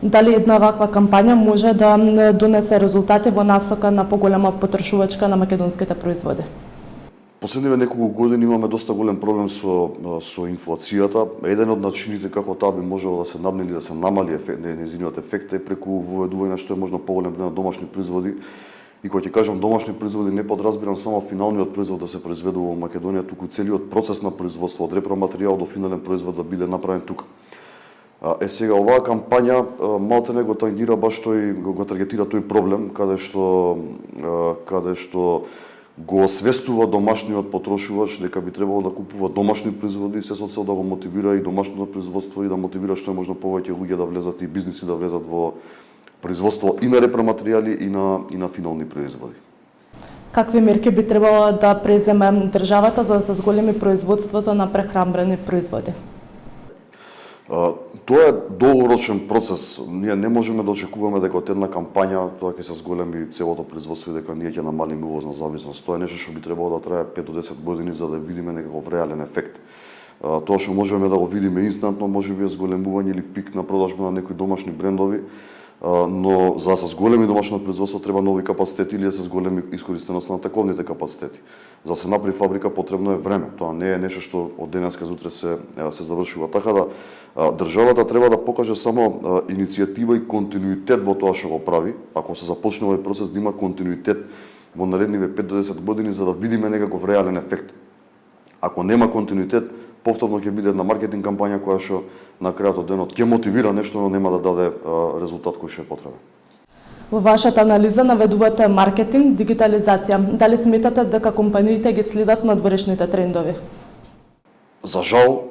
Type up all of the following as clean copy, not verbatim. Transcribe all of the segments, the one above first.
Дали една ваква кампања може да донесе резултати во насока на поголема потрошувачка на македонските производи? Последниве неколку години имаме доста голем проблем со инфлацијата. Еден од начините како таа би можела да се надмени, да се намали незиниот ефект е преку воведување што е можно поголем број на домашни производи. И кога ќе кажам домашни производи, не подразбирам само финалниот производ да се произведува во Македонија, туку целиот процес на производство од репроматеријал до финален производ да биде направен тука. Сега оваа кампања малтене го тангира баш го таргетира тој проблем каде што го освестува домашниот потрошувач дека би требало да купува домашни производи, се со цел да го мотивира и домашното производство и да мотивира што е можно повеќе луѓе да влезат и бизниси да влезат во производство и на репроматеријали и на финални производи. Какви мерки би требало да преземе државата за да се зголеми производството на прехранбени производи? Тоа е долгорочен процес. Ние не можеме да очекуваме дека од една кампања тоа ќе се зголеми целото производство и дека ние ќе намалиме увозна зависност. Тоа е нешто што би требало да трае 5 до 10 години за да видиме некаков реален ефект. Тоа што можеме да го видиме инстантно, можеби е зголемување или пик на продажба на некои домашни брендови, но за да се зголеми домашното производство треба нови капацитети или да се зголеми искористеноста на таковните капацитети. За да се направи фабрика потребно е време. Тоа не е нешто што од денеска за утре се завршува. Така да државата треба да покаже само иницијатива и континуитет во тоа што го прави. Ако се започне овој процес да има континуитет во наредниве 5 до 10 години за да видиме некаков реален ефект. Ако нема континуитет, повторно ќе биде една маркетинг кампања која што на крајот од денот ќе мотивира нешто, но нема да даде резултат кој што е потребен. Во вашата анализа наведувате маркетинг, дигитализација. Дали сметате дека компаниите ги следат надворешните трендови? За жал,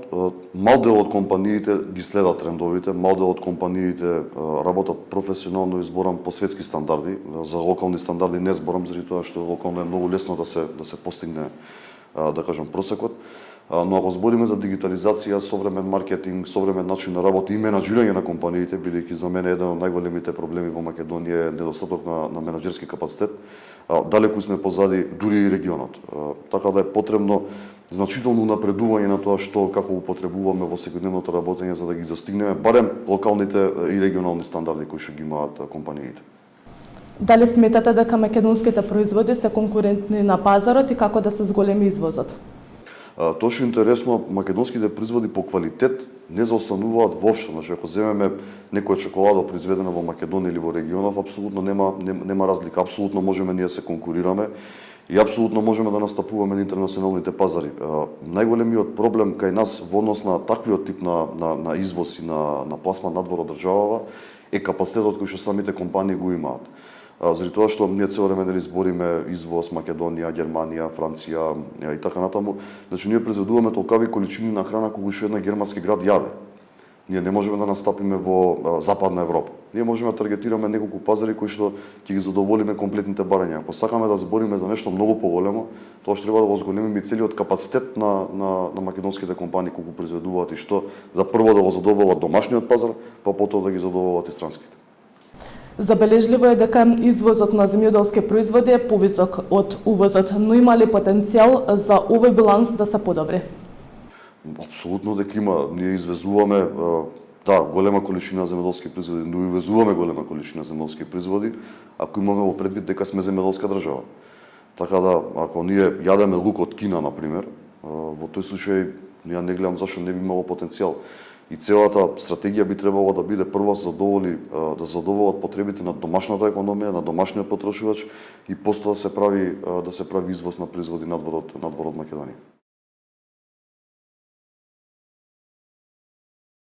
мал дел од компаниите ги следат трендовите, мал дел од компаниите работат професионално и зборам по светски стандарди. За локални стандарди не зборам, заради тоа што локално е многу лесно да се постигне, да кажам, просекот. Но ако збориме за дигитализација, современ маркетинг, современ начин на работа и менаџирање на компаниите, бидејќи за мене еден од најголемите проблеми во Македонија е недостаток на менаџерски капацитет, далеку сме позади дури и регионот. Така да е потребно значително напредување на тоа што како употребуваме во секојдневното работење за да ги достигнеме барем локалните и регионални стандарди кои што ги имаат компаниите. Дали сметате дека македонските производи се конкурентни на пазарот и како да се зголеми извозот? Тоа што е интересно, македонските производи по квалитет не заостануваат воопшто. Значи, ако земеме некоја чоколада произведена во Македонија или во регионов, апсолутно нема разлика. Апсолутно можеме ние се конкурираме и апсолутно можеме да настапуваме на интернационалните пазари. Најголемиот проблем кај нас во однос на таквиот тип на извоз и на пласман надвор од државава е капацитетот кој што самите компании го имаат. Заради тоа што ние цело време дали збориме извоз Македонија, Германија, Франција и така натаму, значи ние произведуваме толкави количини на храна колку што една германски град јаде. Ние не можеме да настапиме во Западна Европа. Ние можеме да таргетираме неколку пазари кои што ќе ги задоволиме комплетните барања. Ако сакаме да збориме за нешто многу поголемо, тоа што треба да го зголемиме целиот капацитет на македонските компании колку произведуваат и што за прво да го задоволат домашниот пазар, па потоа да ги задоволат и странските. Забележливо е дека извозот на земјоделски производи е повисок од увозот, но има ли потенцијал за овој баланс да се подобри? Апсолутно дека има. Ние извезуваме голема количина земјоделски производи, но увезуваме голема количина земјоделски производи, ако имаме во предвид дека сме земјоделска држава. Така да, ако ние јадеме лук од Кина, например, во тој случај ја не гледам зашто не би имало потенцијал. И целата стратегија би требало да биде прво да задоволат потребите на домашната економија, на домашниот потрошувач и постоја да се прави извоз на производи надвор од Македонија.